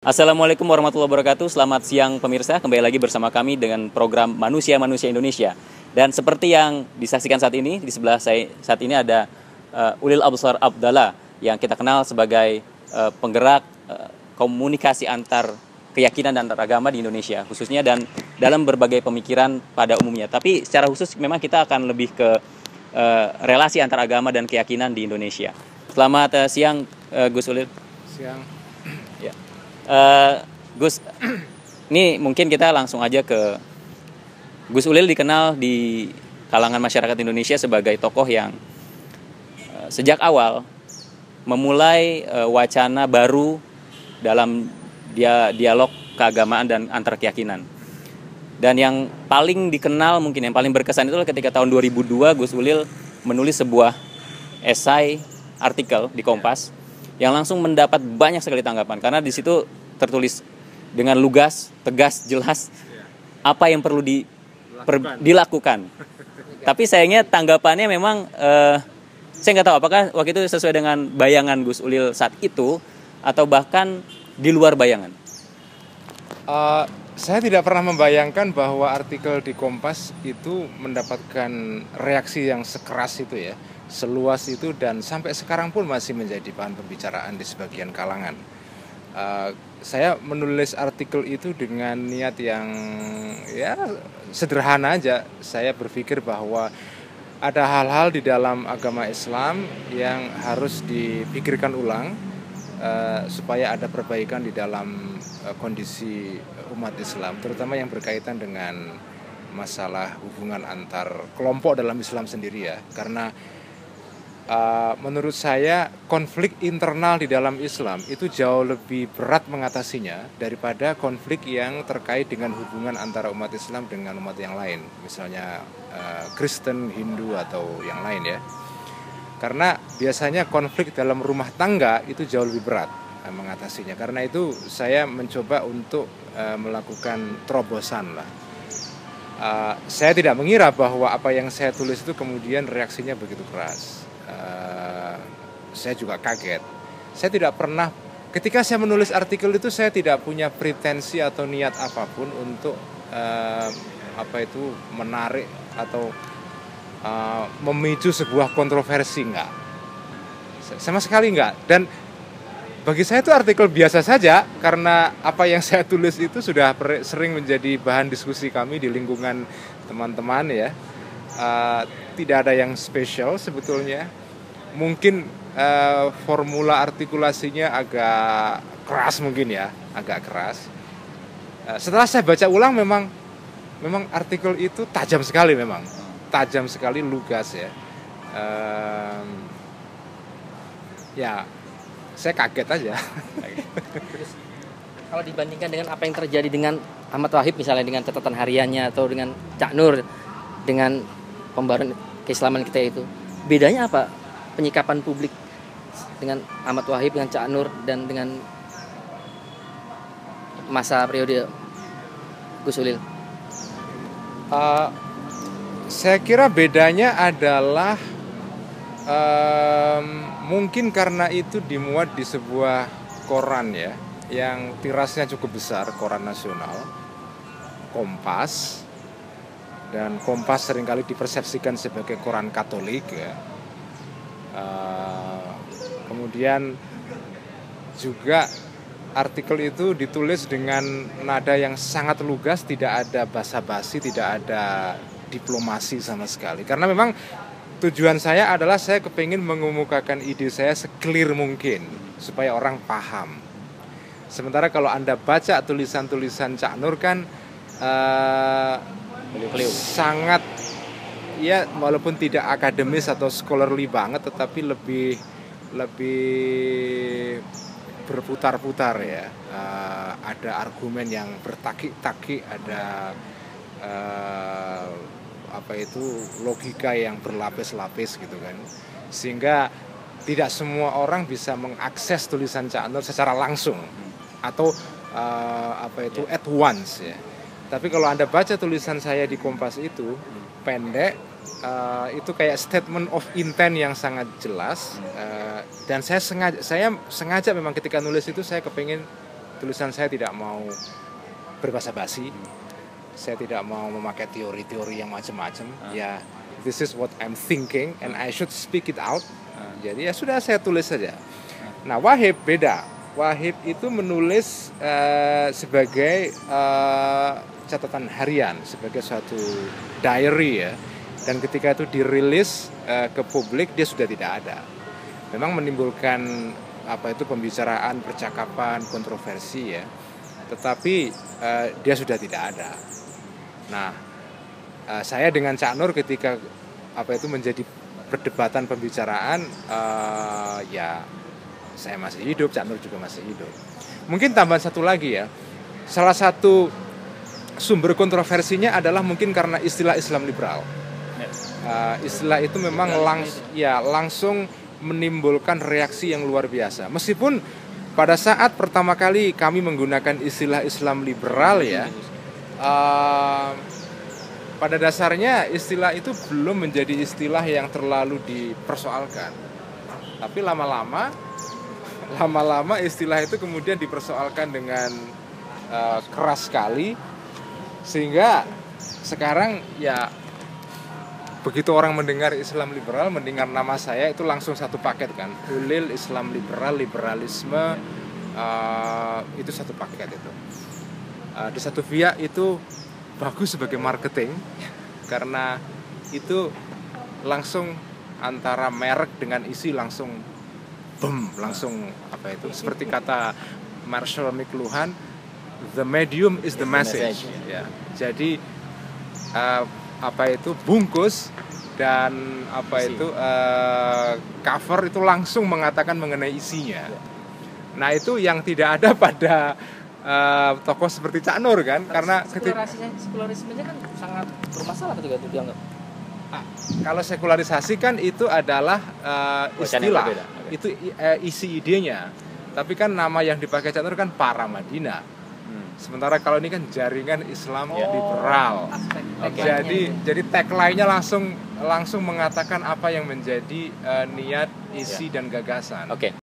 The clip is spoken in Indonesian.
Assalamualaikum warahmatullahi wabarakatuh. Selamat siang pemirsa. Kembali lagi bersama kami dengan program Manusia-Manusia Indonesia. Dan seperti yang disaksikan saat ini, di sebelah saya saat ini ada Ulil Absar Abdallah yang kita kenal sebagai penggerak komunikasi antar keyakinan dan antar agama di Indonesia khususnya, dan dalam berbagai pemikiran pada umumnya. Tapi secara khusus memang kita akan lebih ke relasi antar agama dan keyakinan di Indonesia. Selamat siang Gus Ulil. Siang. Ya. Gus, ini mungkin kita langsung aja ke Gus Ulil. Dikenal di kalangan masyarakat Indonesia sebagai tokoh yang sejak awal memulai wacana baru dalam dialog keagamaan dan antar keyakinan. Dan yang paling dikenal, mungkin yang paling berkesan itu ketika tahun 2002 Gus Ulil menulis sebuah esai artikel di Kompas yang langsung mendapat banyak sekali tanggapan, karena di situ tertulis dengan lugas, tegas, jelas apa yang perlu dilakukan. Tapi sayangnya tanggapannya memang saya nggak tahu apakah waktu itu sesuai dengan bayangan Gus Ulil saat itu atau bahkan di luar bayangan. Saya tidak pernah membayangkan bahwa artikel di Kompas itu mendapatkan reaksi yang sekeras itu ya, seluas itu, dan sampai sekarang pun masih menjadi bahan pembicaraan di sebagian kalangan. Saya menulis artikel itu dengan niat yang ya sederhana aja. Saya berpikir bahwa ada hal-hal di dalam agama Islam yang harus dipikirkan ulang supaya ada perbaikan di dalam kondisi umat Islam, terutama yang berkaitan dengan masalah hubungan antar kelompok dalam Islam sendiri ya. Karena menurut saya konflik internal di dalam Islam itu jauh lebih berat mengatasinya daripada konflik yang terkait dengan hubungan antara umat Islam dengan umat yang lain, misalnya Kristen, Hindu atau yang lain ya. Karena biasanya konflik dalam rumah tangga itu jauh lebih berat mengatasinya. Karena itu saya mencoba untuk melakukan terobosan lah. Saya tidak mengira bahwa apa yang saya tulis itu kemudian reaksinya begitu keras. Saya juga kaget. Saya tidak pernah, ketika saya menulis artikel itu saya tidak punya pretensi atau niat apapun untuk menarik atau memicu sebuah kontroversi, enggak. Sama sekali enggak. Dan bagi saya itu artikel biasa saja, karena apa yang saya tulis itu sudah sering menjadi bahan diskusi kami di lingkungan teman-teman ya. Tidak ada yang spesial sebetulnya. Mungkin formula artikulasinya agak keras mungkin ya, agak keras. Setelah saya baca ulang memang artikel itu tajam sekali, memang tajam sekali, lugas ya. Ya, saya kaget aja. Kalau dibandingkan dengan apa yang terjadi dengan Ahmad Wahib misalnya, dengan catatan hariannya, atau dengan Cak Nur dengan pembaruan keislaman kita itu, bedanya apa penyikapan publik dengan Ahmad Wahib, dengan Cak Nur, dan dengan masa periode Gus Ulil? Saya kira bedanya adalah mungkin karena itu dimuat di sebuah koran ya, yang tirasnya cukup besar, koran nasional, Kompas. Dan Kompas seringkali dipersepsikan sebagai koran Katolik ya. Kemudian juga artikel itu ditulis dengan nada yang sangat lugas, tidak ada basa-basi, tidak ada diplomasi sama sekali. Karena memang tujuan saya adalah saya kepingin mengemukakan ide saya se-clear mungkin supaya orang paham. Sementara kalau Anda baca tulisan-tulisan Cak Nur kan sangat ya, walaupun tidak akademis atau scholarly banget, tetapi lebih berputar-putar ya. Ada argumen yang bertaki-taki, ada logika yang berlapis-lapis gitu kan, sehingga tidak semua orang bisa mengakses tulisan Cak Nur secara langsung atau at once ya. Tapi kalau Anda baca tulisan saya di Kompas itu pendek, itu kayak statement of intent yang sangat jelas, dan saya sengaja memang ketika nulis itu saya kepingin tulisan saya tidak mau berbahasa basi, saya tidak mau memakai teori-teori yang macam-macam. Ya, this is what I'm thinking and I should speak it out. Jadi ya sudah, saya tulis saja. Nah, Wahib beda. Wahib itu menulis sebagai catatan harian, sebagai suatu diary ya. Dan ketika itu dirilis ke publik, dia sudah tidak ada. Memang menimbulkan pembicaraan, percakapan, kontroversi ya. Tetapi dia sudah tidak ada. Nah, saya dengan Cak Nur ketika menjadi perdebatan, pembicaraan, ya saya masih hidup, Cak Nur juga masih hidup. Mungkin tambahan satu lagi ya. Salah satu sumber kontroversinya adalah mungkin karena istilah Islam liberal. Istilah itu memang langsung menimbulkan reaksi yang luar biasa. Meskipun pada saat pertama kali kami menggunakan istilah Islam liberal ya, pada dasarnya istilah itu belum menjadi istilah yang terlalu dipersoalkan. Tapi lama-lama istilah itu kemudian dipersoalkan dengan keras sekali, sehingga sekarang ya begitu orang mendengar Islam liberal, mendengar nama saya itu langsung satu paket kan. Ulil, Islam liberal, liberalisme, itu satu paket itu. Di satu pihak itu bagus sebagai marketing karena itu langsung antara merek dengan isi langsung langsung seperti kata Marshall McLuhan, the medium is the message. Ya. Jadi bungkus dan cover itu langsung mengatakan mengenai isinya. Nah, itu yang tidak ada pada tokoh seperti Cak Nur kan, karena sekularismenya kan sangat bermasalah ketika itu dianggap. Kalau sekularisasi kan itu adalah istilah, itu isi idenya. Tapi kan nama yang dipakai Cak Nur kan Paramadina. Sementara kalau ini kan jaringan Islam liberal. Jadi tagline-nya langsung mengatakan apa yang menjadi niat, isi dan gagasan. Oke.